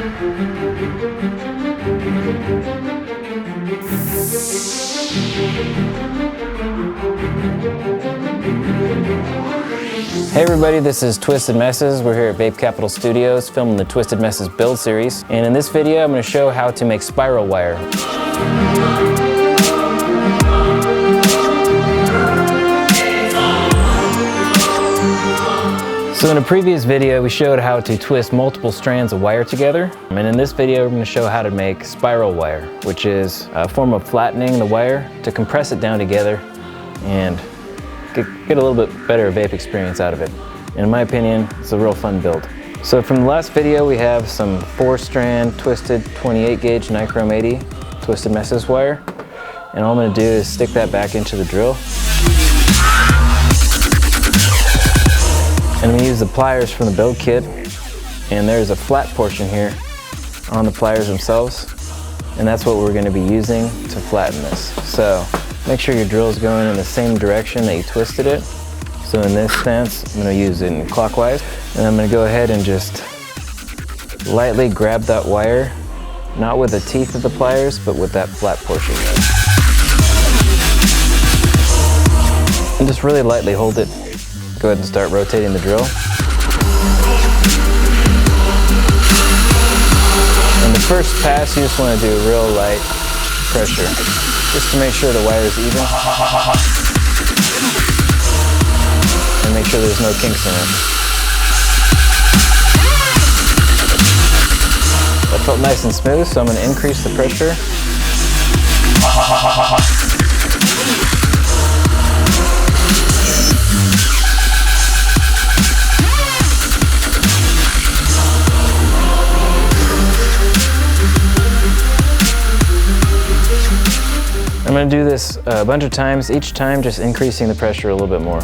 Hey everybody, this is Twisted Messes. We're here at Vape Capital Studios filming the Twisted Messes build series. And in this video, I'm going to show how to make spiral wire. So in a previous video, we showed how to twist multiple strands of wire together. And in this video, we're going to show how to make spiral wire, which is a form of flattening the wire to compress it down together and get a little bit better vape experience out of it. And in my opinion, it's a real fun build. So from the last video, we have some 4-strand twisted 28 gauge Nichrome 80 Twisted Messes wire. And all I'm going to do is stick that back into the drill. And I'm going to use the pliers from the build kit, and there's a flat portion here on the pliers themselves, and that's what we're going to be using to flatten this. So make sure your drill is going in the same direction that you twisted it. So in this stance, I'm going to use it in clockwise, and I'm going to go ahead and just lightly grab that wire, not with the teeth of the pliers, but with that flat portion there. And just really lightly hold it. Go ahead and start rotating the drill. In the first pass, you just want to do real light pressure, just to make sure the wire is even. And make sure there's no kinks in it. That felt nice and smooth, so I'm going to increase the pressure. I'm going to do this a bunch of times, each time just increasing the pressure a little bit more.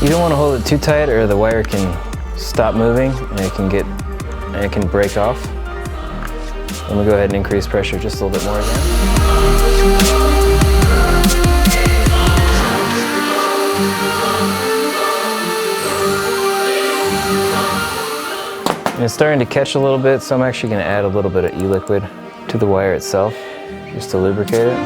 You don't want to hold it too tight or the wire can stop moving and it can break off. I'm going to go ahead and increase pressure just a little bit more again. And it's starting to catch a little bit, so I'm actually going to add a little bit of e-liquid to the wire itself, just to lubricate it.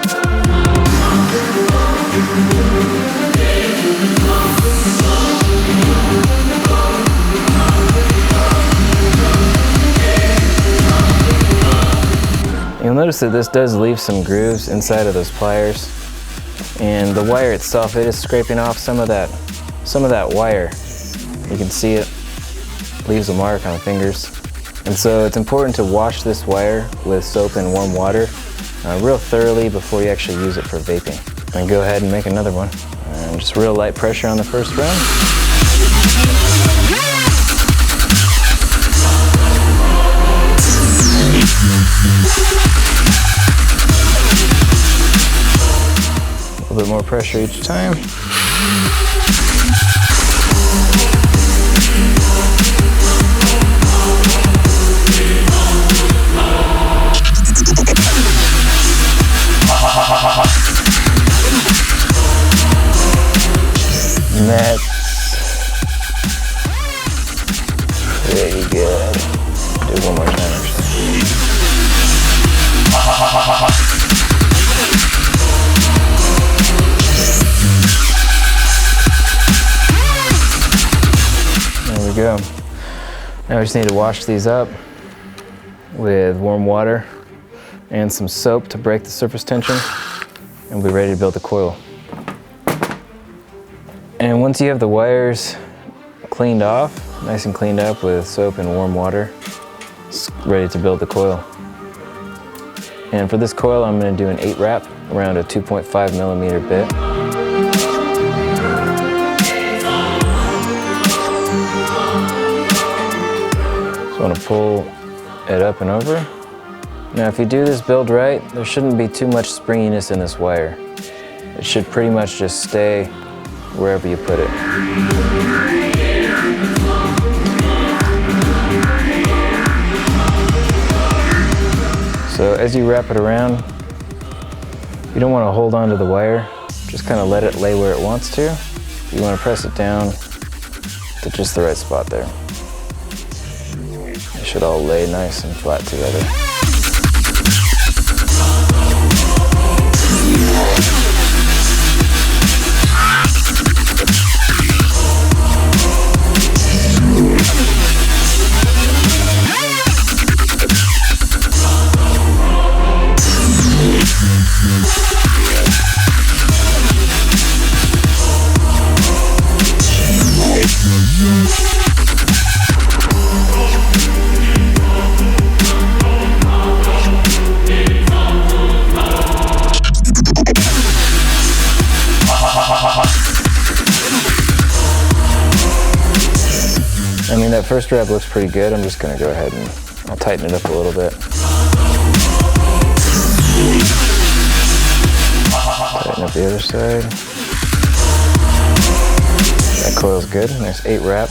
You'll notice that this does leave some grooves inside of those pliers, and the wire itself, it is scraping off some of that wire. You can see it leaves a mark on the fingers. And so it's important to wash this wire with soap and warm water real thoroughly before you actually use it for vaping. And go ahead and make another one. And just real light pressure on the first run. A little bit more pressure each time. And that's pretty good. Do it one more time actually. There we go. Now we just need to wash these up with warm water and some soap to break the surface tension, and we'll be ready to build the coil. And once you have the wires cleaned off, nice and cleaned up with soap and warm water, it's ready to build the coil. And for this coil, I'm going to do an 8 wrap around a 2.5 millimeter bit. So I want to pull it up and over. Now if you do this build right, there shouldn't be too much springiness in this wire. It should pretty much just stay wherever you put it. So as you wrap it around, you don't want to hold on to the wire, just kind of let it lay where it wants to. You want to press it down to just the right spot there. They should all lay nice and flat together. I mean, that first wrap looks pretty good. I'm just gonna go ahead and I'll tighten it up a little bit. Tighten up the other side. That coil's good, nice 8 wrap.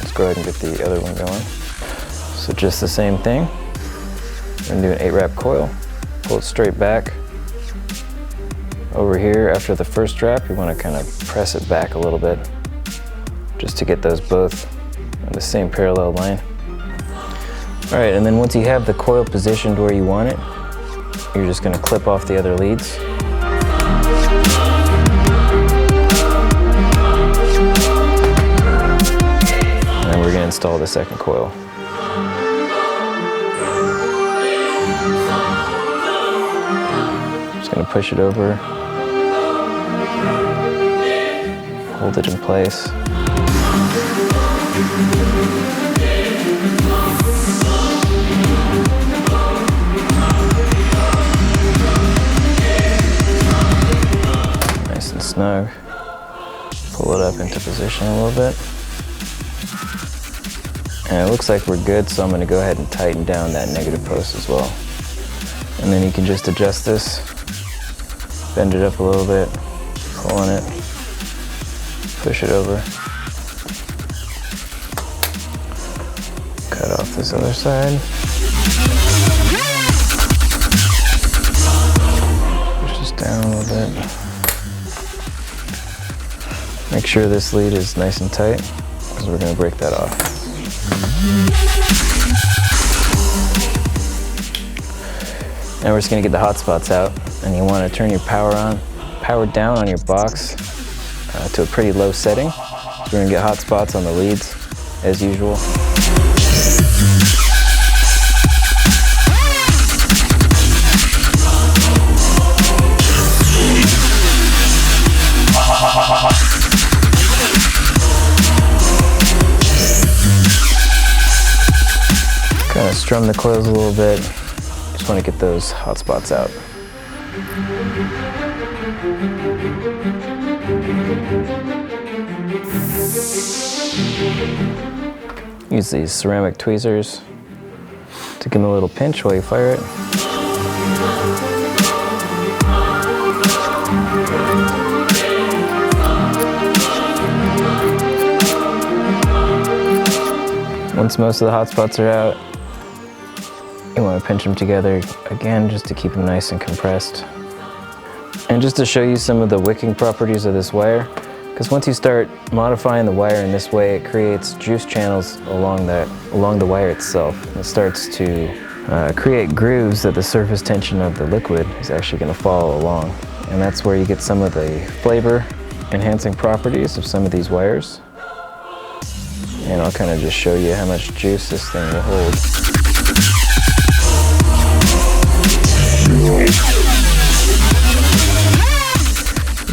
Let's go ahead and get the other one going. So just the same thing. We're gonna do an 8 wrap coil. Pull it straight back. Over here, after the first wrap, you wanna kind of press it back a little bit, just to get those both on the same parallel line. All right, and then once you have the coil positioned where you want it, you're just gonna clip off the other leads. And then we're gonna install the second coil. Just gonna push it over, hold it in place. Nice and snug. Pull it up into position a little bit. And it looks like we're good, so I'm going to go ahead and tighten down that negative post as well. And then you can just adjust this, bend it up a little bit, pull on it, push it over. Cut off this other side. Push this down a little bit. Make sure this lead is nice and tight, because we're going to break that off. Now we're just going to get the hot spots out, and you want to turn your power down on your box to a pretty low setting. We're going to get hot spots on the leads, as usual. Kind of strum the coils a little bit. Just want to get those hot spots out. Use these ceramic tweezers to give them a little pinch while you fire it. Once most of the hot spots are out, you want to pinch them together again just to keep them nice and compressed. And just to show you some of the wicking properties of this wire, because once you start modifying the wire in this way, it creates juice channels along the wire itself. It starts to create grooves that the surface tension of the liquid is actually going to follow along. And that's where you get some of the flavor enhancing properties of some of these wires. And I'll kind of just show you how much juice this thing will hold.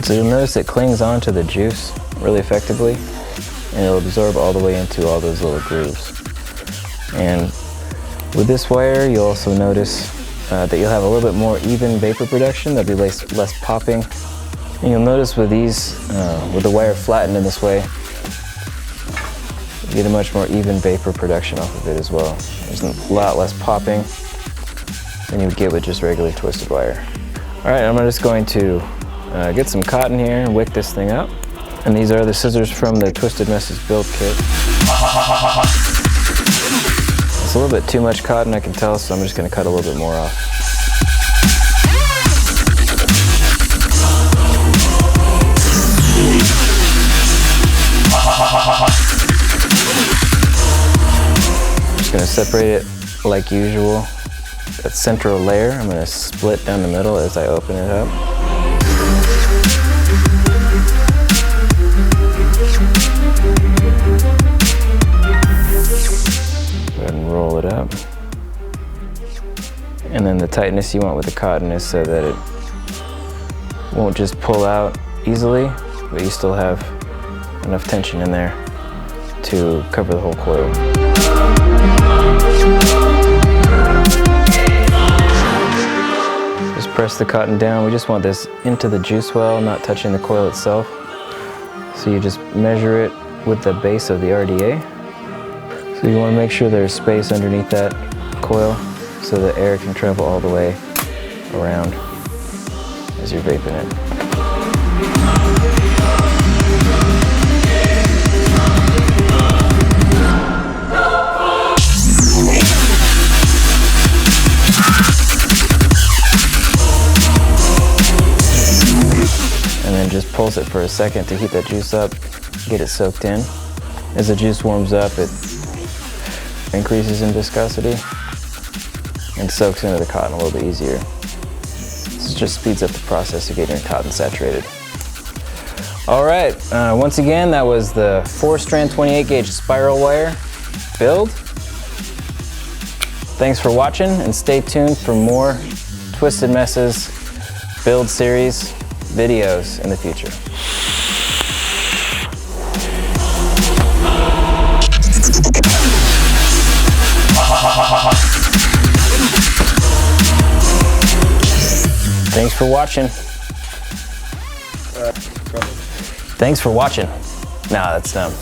So you'll notice it clings onto the juice really effectively, and it'll absorb all the way into all those little grooves. And with this wire, you'll also notice that you'll have a little bit more even vapor production. There'll be less popping. And you'll notice with these, with the wire flattened in this way, you get a much more even vapor production off of it as well. There's a lot less popping than you would get with just regular twisted wire. All right, I'm just going to get some cotton here and wick this thing up. And these are the scissors from the Twisted Messes build kit. It's a little bit too much cotton, I can tell, so I'm just going to cut a little bit more off. separate it like usual. That central layer, I'm gonna split down the middle as I open it up. Go ahead and roll it up. And then the tightness you want with the cotton is so that it won't just pull out easily, but you still have enough tension in there to cover the whole coil. Just press the cotton down. We just want this into the juice well, not touching the coil itself. So you just measure it with the base of the RDA. So you want to make sure there's space underneath that coil so the air can travel all the way around as you're vaping it. And then just pulse it for a second to heat that juice up, get it soaked in. As the juice warms up, it increases in viscosity and soaks into the cotton a little bit easier. This just speeds up the process of getting your cotton saturated. All right, once again, that was the 4-strand 28-gauge spiral wire build. Thanks for watching, and stay tuned for more Twisted Messes build series videos in the future. Thanks for watching. Thanks for watching. Nah, that's dumb.